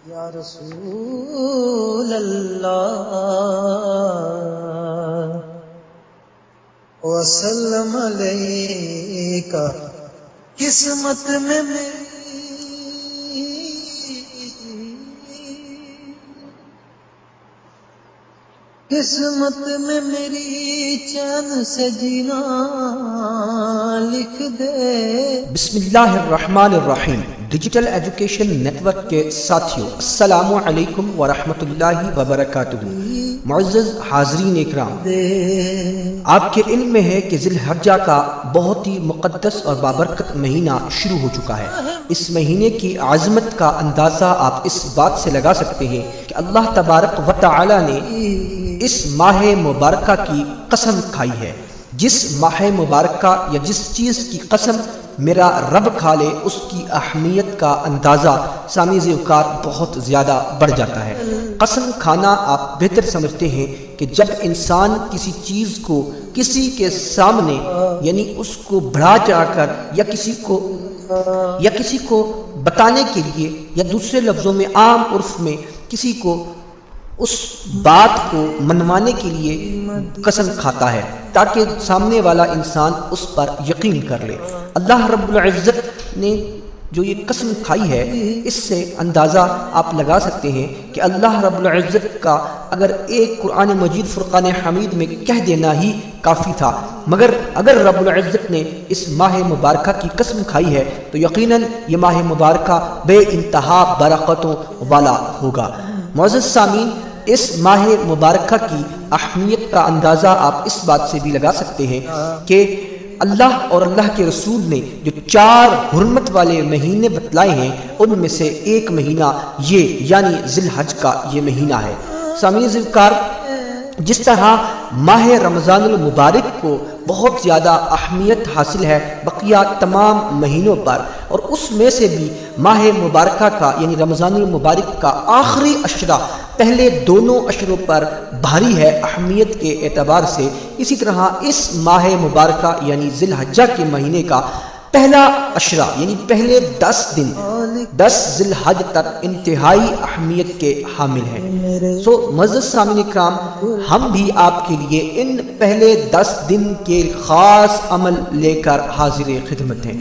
یا رسول اللہ وسلم علیکہ قسمت میں میری چین سے جینا لکھ دے۔ بسم اللہ الرحمن الرحیم۔ ڈیجیٹل ایجوکیشن نیٹ ورک کے ساتھیوں، السلام علیکم ورحمۃ اللہ وبرکاتہ۔ معزز حاضرین اکرام، آپ کے علم میں ہے کہ ذی الحجہ کا بہت ہی مقدس اور بابرکت مہینہ شروع ہو چکا ہے۔ اس مہینے کی عظمت کا اندازہ آپ اس بات سے لگا سکتے ہیں کہ اللہ تبارک و تعالی نے اس ماہ مبارکہ کی قسم کھائی ہے۔ جس ماہ مبارکہ یا جس چیز کی قسم میرا رب کھا لے، اس کی اہمیت کا اندازہ سامعین اوقات بہت زیادہ بڑھ جاتا ہے۔ قسم کھانا آپ بہتر سمجھتے ہیں کہ جب انسان کسی چیز کو کسی کے سامنے یعنی اس کو بڑھا چڑھا کر یا کسی کو بتانے کے لیے یا دوسرے لفظوں میں عام عرف میں کسی کو اس بات کو منوانے کے لیے قسم کھاتا ہے تاکہ سامنے والا انسان اس پر یقین کر لے۔ اللہ رب العزت نے جو یہ قسم کھائی ہے، اس سے اندازہ آپ لگا سکتے ہیں کہ اللہ رب العزت کا اگر ایک قرآن مجید فرقان حمید میں کہہ دینا ہی کافی تھا، مگر اگر رب العزت نے اس ماہ مبارکہ کی قسم کھائی ہے تو یقیناً یہ ماہ مبارکہ بے انتہا برکتوں والا ہوگا۔ معزز سامعین، اس ماہ مبارکہ کی اہمیت کا اندازہ آپ اس بات سے بھی لگا سکتے ہیں کہ اللہ اور اللہ کے رسول نے جو 4 حرمت والے مہینے بتلائے ہیں، ان میں سے ایک مہینہ یہ یعنی ذی الحج کا یہ مہینہ ہے۔ سامعین ذکر، جس طرح ماہ رمضان المبارک کو بہت زیادہ اہمیت حاصل ہے بقیہ تمام مہینوں پر، اور اس میں سے بھی ماہ مبارکہ کا یعنی رمضان المبارک کا آخری عشرہ پہلے دونوں عشروں پر بھاری ہے اہمیت کے اعتبار سے، اسی طرح اس ماہ مبارکہ یعنی ذی الحجہ کے مہینے کا پہلا عشرہ یعنی پہلے 10 دن 10 ذی الحج تک انتہائی اہمیت کے حامل ہیں۔ معزز سامعین اکرام، ہم بھی آپ کے لیے ان پہلے 10 دن کے خاص عمل لے کر حاضر خدمت ہیں۔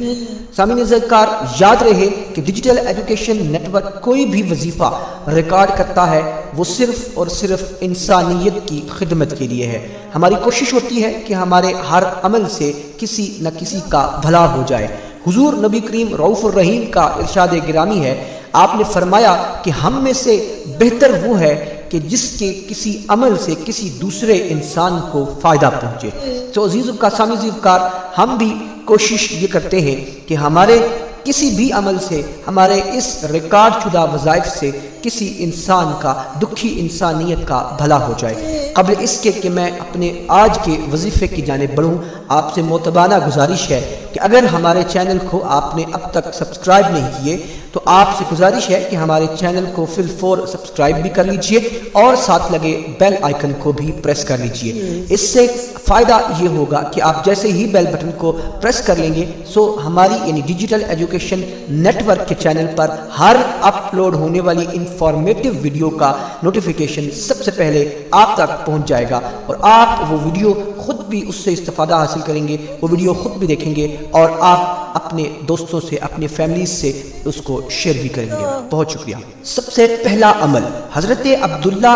سامعین ذکر، یاد رہے کہ ڈیجیٹل ایجوکیشن نیٹ ورک کوئی بھی وظیفہ ریکارڈ کرتا ہے وہ صرف اور صرف انسانیت کی خدمت کے لیے ہے۔ ہماری کوشش ہوتی ہے کہ ہمارے ہر عمل سے کسی نہ کسی کا بھلا ہو جائے۔ حضور نبی کریم رؤوف الرحیم کا ارشاد گرامی ہے، آپ نے فرمایا کہ ہم میں سے بہتر وہ ہے کہ جس کے کسی عمل سے کسی دوسرے انسان کو فائدہ پہنچے۔ تو عزیزوں کا سامعین ذکر، ہم بھی کوشش یہ کرتے ہیں کہ ہمارے کسی بھی عمل سے، ہمارے اس ریکارڈ شدہ وظائف سے کسی انسان کا، دکھی انسانیت کا بھلا ہو جائے۔ قبل اس کے کہ میں اپنے آج کے وظیفے کی جانب بڑھوں، آپ سے معتبانہ گزارش ہے کہ اگر ہمارے چینل کو آپ نے اب تک سبسکرائب نہیں کیے تو آپ سے گزارش ہے کہ ہمارے چینل کو فی الفور سبسکرائب بھی کر لیجئے اور ساتھ لگے بیل آئیکن کو بھی پریس کر لیجئے۔ اس سے فائدہ یہ ہوگا کہ آپ جیسے ہی بیل بٹن کو پریس کر لیں گے سو ہماری یعنی ڈیجیٹل ایجوکیشن نیٹ ورک کے چینل پر ہر اپلوڈ ہونے والی انفارمیٹیو ویڈیو کا نوٹیفیکیشن سب سے پہلے آپ تک پہنچ جائے گا، اور آپ وہ ویڈیو خود بھی اس سے استفادہ حاصل کریں گے، وہ ویڈیو خود بھی دیکھیں گے اور آپ اپنے دوستوں سے، اپنے فیملیز سے اس کو شیئر بھی کریں گے۔ بہت شکریہ۔ سب سے پہلا عمل حضرت عبداللہ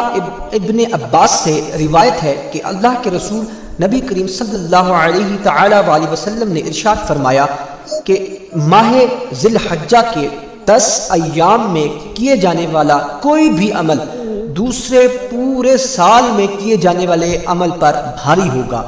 ابن عباس سے روایت ہے کہ اللہ کے رسول نبی کریم صلی اللہ علیہ تعالی وآلہ وسلم نے ارشاد فرمایا کہ ماہ ذی الحجہ کے 10 ایام میں کیے جانے والا کوئی بھی عمل دوسرے پورے سال میں کیے جانے والے عمل پر بھاری ہوگا۔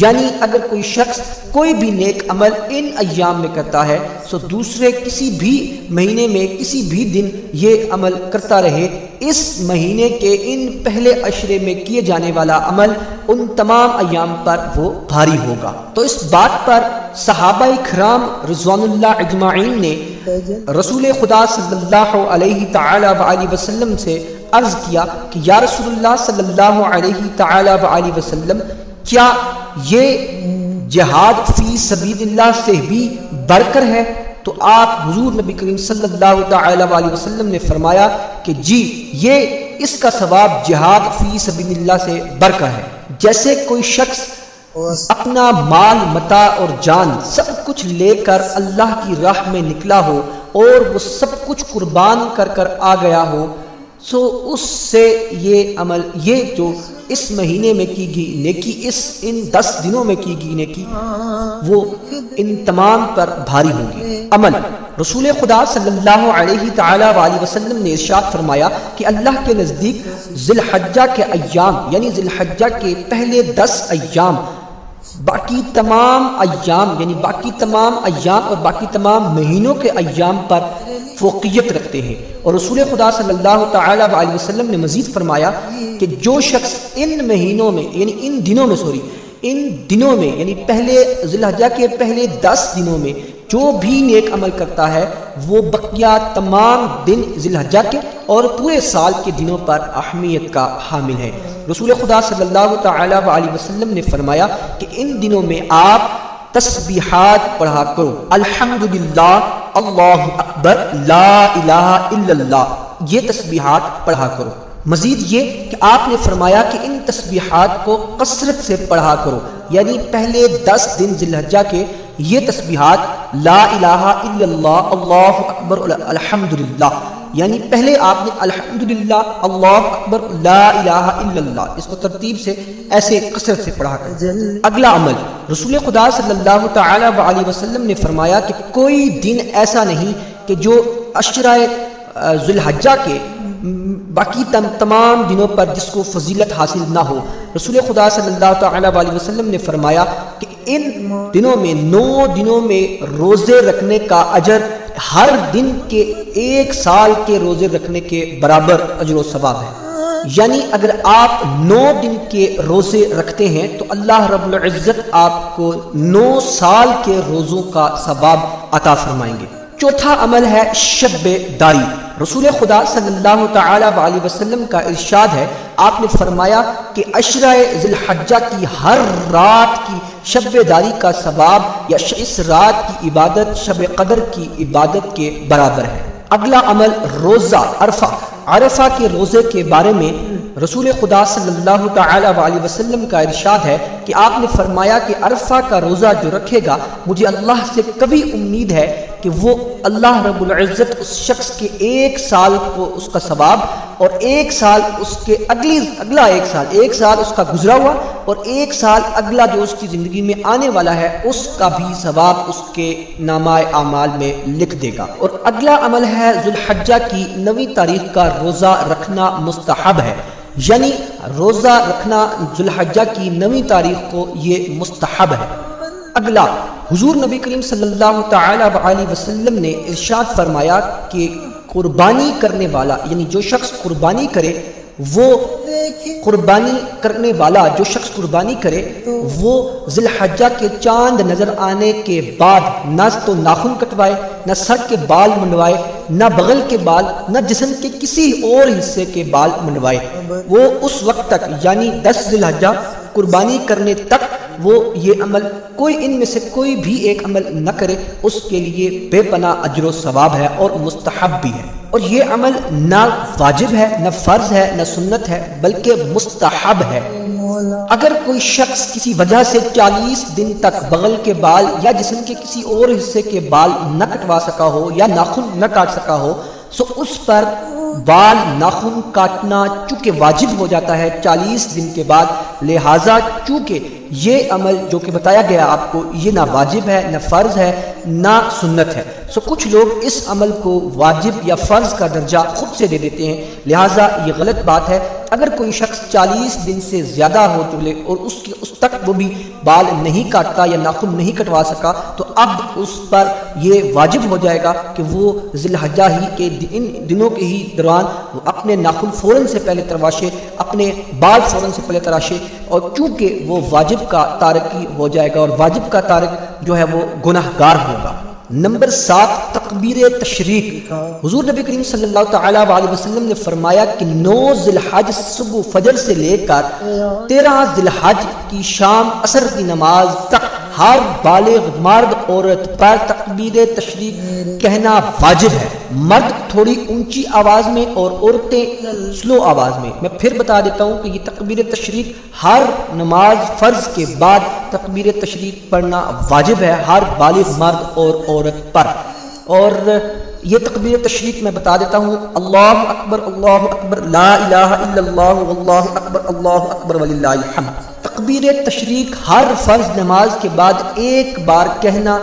یعنی اگر کوئی شخص کوئی بھی نیک عمل ان ایام میں کرتا ہے تو دوسرے کسی بھی مہینے میں کسی بھی دن یہ عمل کرتا رہے، اس مہینے کے ان پہلے عشرے میں کیے جانے والا عمل ان تمام ایام پر وہ بھاری ہوگا۔ تو اس بات پر صحابہ کرام رضوان اللہ اجمعین نے رسول خدا صلی اللہ علیہ تعالی وآلہ وسلم سے عرض کیا کہ یا رسول اللہ صلی اللہ علیہ تعالی وآلہ وسلم، کیا یہ جہاد فی سبیل اللہ سے بھی بڑھ کر ہے؟ تو آپ حضور نبی کریم صلی اللہ تعالی علیہ وسلم نے فرمایا کہ جی یہ اس کا ثواب جہاد فی سبیل اللہ سے برکہ ہے۔ جیسے کوئی شخص اپنا مال متاع اور جان سب کچھ لے کر اللہ کی راہ میں نکلا ہو اور وہ سب کچھ قربان کر کر آ گیا ہو، سو اس سے یہ عمل، یہ جو اس مہینے میں کی گئی نیکی، ان 10 دنوں میں کی گئی نیکی، وہ ان تمام پر بھاری ہوگی۔ عمل، رسول خدا صلی اللہ علیہ تعالی وآلہ وسلم نے ارشاد فرمایا کہ اللہ کے نزدیک ذی الحجہ کے ایام، یعنی ذی الحجہ کے پہلے 10 ایام باقی تمام ایام، یعنی باقی تمام ایام اور باقی تمام مہینوں کے ایام پر فوقیت رکھتے ہیں۔ اور رسول خدا صلی اللہ تعالی علیہ وسلم نے مزید فرمایا کہ جو شخص ان مہینوں میں، یعنی ان دنوں میں یعنی پہلے ذی الحجہ کے پہلے 10 دنوں میں جو بھی نیک عمل کرتا ہے، وہ بقیہ تمام دن ذی الحجہ کے اور پورے سال کے دنوں پر اہمیت کا حامل ہے۔ رسول خدا صلی اللہ تعالی علیہ وسلم نے فرمایا کہ ان دنوں میں آپ تسبیحات پڑھا کرو، الحمدللہ، اللہ اکبر، لا الہ الا اللہ، یہ تسبیحات پڑھا کرو۔ مزید یہ کہ آپ نے فرمایا کہ ان تسبیحات کو کثرت سے پڑھا کرو، یعنی پہلے 10 دن ذی الحجہ کے یہ تسبیحات لا الہ الا اللہ، اللہ اکبر، الحمدللہ، یعنی پہلے آپ نے الحمدللہ، اللہ اکبر، لا الہ الا اللہ، اس کو ترتیب سے ایسے کثرت سے پڑھا کر۔ اگلا عمل، رسول خدا صلی اللہ تعالی علیہ وسلم نے فرمایا کہ کوئی دن ایسا نہیں کہ جو عشرہ ذی الحجہ کے باقی تمام دنوں پر جس کو فضیلت حاصل نہ ہو۔ رسول خدا صلی اللہ تعالی علیہ وسلم نے فرمایا کہ ان دنوں میں 9 دنوں میں روزے رکھنے کا اجر ہر دن کے 1 سال کے روزے رکھنے کے برابر اجر و ثواب ہے۔ یعنی اگر آپ 9 دن کے روزے رکھتے ہیں تو اللہ رب العزت آپ کو 9 سال کے روزوں کا ثواب عطا فرمائیں گے۔ چوتھا عمل ہے شب داری۔ رسول خدا صلی اللہ تعالی علیہ وسلم کا ارشاد ہے، آپ نے فرمایا کہ عشرہ ذی الحجہ کی ہر رات کی شب داری کا ثواب یا اس رات کی عبادت شب قدر کی عبادت کے برابر ہے۔ اگلا عمل روزہ عرفہ۔ عرفہ کے روزے کے بارے میں رسول خدا صلی اللہ تعالی علیہ وسلم کا ارشاد ہے کہ آپ نے فرمایا کہ عرفہ کا روزہ جو رکھے گا، مجھے اللہ سے کبھی امید ہے کہ وہ اللہ رب العزت اس شخص کے 1 سال کو اس کا ثواب اور 1 سال اس کے اگلا 1 سال اس کا گزرا ہوا اور 1 سال اگلا جو اس کی زندگی میں آنے والا ہے اس کا بھی ثواب اس کے نامہ اعمال میں لکھ دے گا۔ اور اگلا عمل ہے ذی الحجہ کی 9ویں تاریخ کا روزہ رکھنا مستحب ہے، یعنی روزہ رکھنا ذی الحجہ کی 9ویں تاریخ کو یہ مستحب ہے۔ اگلا، حضور نبی کریم صلی اللہ تعالی علیہ وسلم نے ارشاد فرمایا کہ قربانی کرنے والا، یعنی جو شخص قربانی کرے، وہ قربانی کرنے والا جو شخص قربانی کرے وہ ذی الحجہ کے چاند نظر آنے کے بعد نہ تو ناخن کٹوائے، نہ سر کے بال منڈوائے، نہ بغل کے بال، نہ جسم کے کسی اور حصے کے بال منڈوائے۔ وہ اس وقت تک، یعنی 10 ذی الحجہ قربانی کرنے تک وہ یہ عمل کوئی ان میں سے کوئی بھی ایک عمل نہ کرے، اس کے لیے بے پناہ اجر و ثواب ہے اور مستحب بھی ہے۔ اور یہ عمل نہ واجب ہے، نہ فرض ہے، نہ سنت ہے، بلکہ مستحب ہے۔ اگر کوئی شخص کسی وجہ سے 40 دن تک بغل کے بال یا جسم کے کسی اور حصے کے بال نہ کٹوا سکا ہو یا ناخن نہ کاٹ سکا ہو، سو اس پر بال ناخن کاٹنا چونکہ واجب ہو جاتا ہے 40 دن کے بعد، لہٰذا چونکہ یہ عمل جو کہ بتایا گیا آپ کو یہ نہ واجب ہے، نہ فرض ہے، نہ سنت ہے، سو کچھ لوگ اس عمل کو واجب یا فرض کا درجہ خود سے دے دیتے ہیں، لہٰذا یہ غلط بات ہے۔ اگر کوئی شخص 40 دن سے زیادہ ہو چلے اور اس تک وہ بھی بال نہیں کاٹتا یا ناخن نہیں کٹوا سکا، تو اب اس پر یہ واجب ہو جائے گا کہ وہ ذی الحجہ ہی کے ان دنوں کے ہی دوران وہ اپنے ناخن فوراً سے پہلے تراشے، اپنے بال فوراً سے پہلے تراشے، اور چونکہ وہ واجب کا تارکی ہو جائے گا اور واجب کا تارک جو ہے وہ گناہ گار ہوگا۔ نمبر 7، تکبیر تشریق۔ حضور نبی کریم صلی اللہ تعالی علیہ وسلم نے فرمایا کہ 9 ذی الحج صبح فجر سے لے کر 13 ذی الحج کی شام عصر کی نماز تک ہر بالغ مرد عورت پر تکبیر تشریق کہنا واجب ہے، مرد تھوڑی اونچی آواز میں اور عورتیں سلو آواز میں۔ میں پھر بتا دیتا ہوں کہ یہ تکبیر تشریق ہر نماز فرض کے بعد تکبیر تشریق پڑھنا واجب ہے ہر بالغ مرد اور عورت پر۔ اور یہ تکبیر تشریق میں بتا دیتا ہوں، اللہ اکبر لا الہ الا اللہ واللہ اکبر وللہ الحمد۔ تکبیر تشریق ہر فرض نماز کے بعد ایک بار کہنا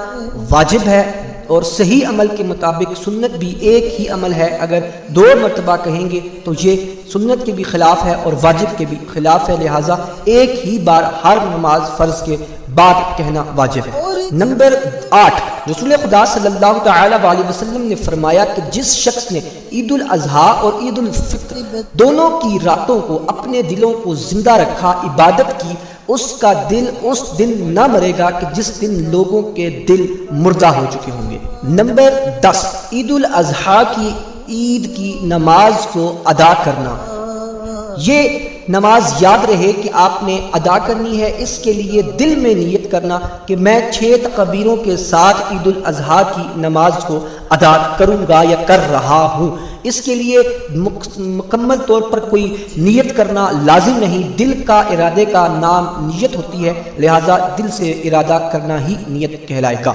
واجب ہے، اور صحیح عمل کے مطابق سنت بھی ایک ہی عمل ہے، اگر 2 مرتبہ کہیں گے تو یہ سنت کے بھی خلاف ہے اور واجب کے بھی خلاف ہے، لہٰذا ایک ہی بار ہر نماز فرض کے بعد کہنا واجب ہے۔ نمبر 8، رسول خدا صلی اللہ تعالی علیہ وسلم نے فرمایا کہ جس شخص نے عید الاضحیٰ اور عید الفطر دونوں کی راتوں کو اپنے دلوں کو زندہ رکھا، عبادت کی، اس کا دل اس دن نہ مرے گا کہ جس دن لوگوں کے دل مردہ ہو چکے ہوں گے۔ نمبر 10، عید الاضحیٰ کی عید کی نماز کو ادا کرنا۔ یہ نماز یاد رہے کہ آپ نے ادا کرنی ہے، اس کے لیے دل میں نیت کرنا کہ میں 6 تکبیروں کے ساتھ عید الاضحیٰ کی نماز کو ادا کروں گا یا کر رہا ہوں۔ اس کے لیے مکمل طور پر کوئی نیت کرنا لازم نہیں، دل کا ارادے کا نام نیت ہوتی ہے، لہذا دل سے ارادہ کرنا ہی نیت کہلائے گا۔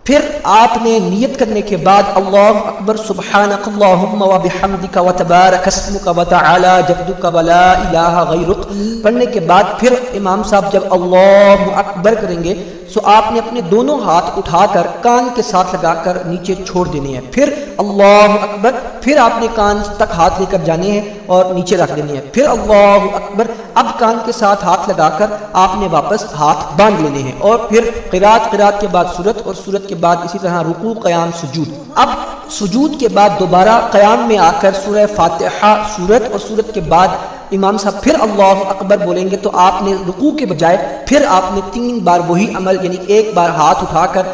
پھر آپ نے نیت کرنے کے بعد اللہ اکبر سبحانک اللہم و بحمدک و تبارک اسمک و تعالی جدک و لا الہ غیرک پڑھنے کے بعد پھر امام صاحب جب اللہ اکبر کریں گے سو آپ نے اپنے دونوں ہاتھ اٹھا کر کان کے ساتھ لگا کر نیچے چھوڑ دینے ہیں، پھر اللہ اکبر، پھر آپ نے کان تک ہاتھ لے کر جانے ہیں اور نیچے رکھ دینے ہیں، پھر اللہ اکبر، اب کان کے ساتھ ہاتھ لگا کر آپ نے واپس ہاتھ باندھ لینے ہیں، اور پھر قرات کے بعد سورت، اور سورت کے بعد اسی طرح رکوع، قیام، سجود۔ اب سجود کے بعد دوبارہ قیام میں آ کر سورہ فاتحہ، سورت، اور سورت کے بعد امام صاحب پھر اللہ اکبر بولیں گے تو آپ نے رکوع کے بجائے پھر آپ نے 3 بار وہی عمل، یعنی ایک بار ہاتھ اٹھا کر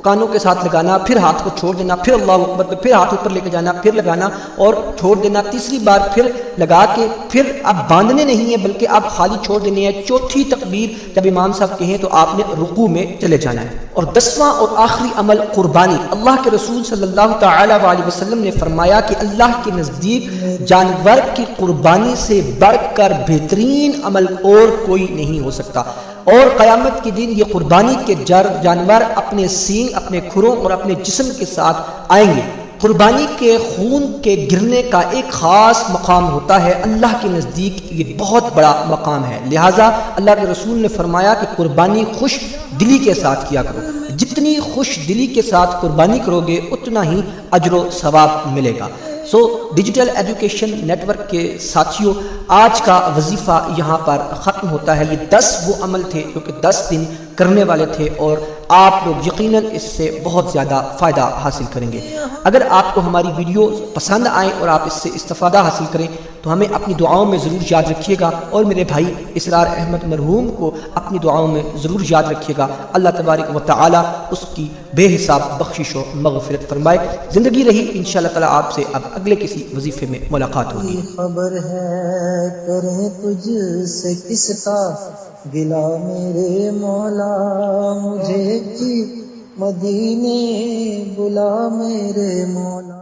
کانوں کے ساتھ لگانا، پھر ہاتھ کو چھوڑ دینا، پھر اللہ اکبر، پھر ہاتھ اوپر لے کے جانا، پھر لگانا اور چھوڑ دینا، تیسری بار پھر لگا کے پھر اب باندھنے نہیں ہے بلکہ اب خالی چھوڑ دینے ہیں۔ چوتھی تکبیر جب امام صاحب کہیں تو آپ نے رکوع میں چلے جانا ہے۔ اور 10واں اور آخری عمل قربانی۔ اللہ کے رسول صلی اللہ تعالی علیہ وسلم نے فرمایا کہ اللہ کے نزدیک جانور کی قربانی سے بڑھ کر بہترین عمل اور کوئی نہیں ہو سکتا، اور قیامت کے دن یہ قربانی کے جانور اپنے سینگ، اپنے کھروں اور اپنے جسم کے ساتھ آئیں گے۔ قربانی کے خون کے گرنے کا ایک خاص مقام ہوتا ہے، اللہ کے نزدیک یہ بہت بڑا مقام ہے، لہٰذا اللہ کے رسول نے فرمایا کہ قربانی خوش دلی کے ساتھ کیا کرو، جتنی خوش دلی کے ساتھ قربانی کرو گے اتنا ہی اجر و ثواب ملے گا۔ ڈیجیٹل ایجوکیشن نیٹ ورک کے ساتھیوں، آج کا وظیفہ یہاں پر ختم ہوتا ہے۔ یہ 10 وہ عمل تھے جو کہ 10 دن کرنے والے تھے، اور آپ لوگ یقیناً اس سے بہت زیادہ فائدہ حاصل کریں گے۔ اگر آپ کو ہماری ویڈیو پسند آئیں اور آپ اس سے استفادہ حاصل کریں تو ہمیں اپنی دعاؤں میں ضرور یاد رکھیے گا، اور میرے بھائی اسرار احمد مرحوم کو اپنی دعاؤں میں ضرور یاد رکھیے گا۔ اللہ تبارک و تعالی اس کی بے حساب بخشش و مغفرت فرمائے۔ زندگی رہی انشاءاللہ تعالی آپ سے اب اگلے کسی وظیفے میں ملاقات ہوگی۔ خبر ہے کریں تجھ سے کس کا گلا میرے مولا، مجھے مدینے بلا میرے مولا۔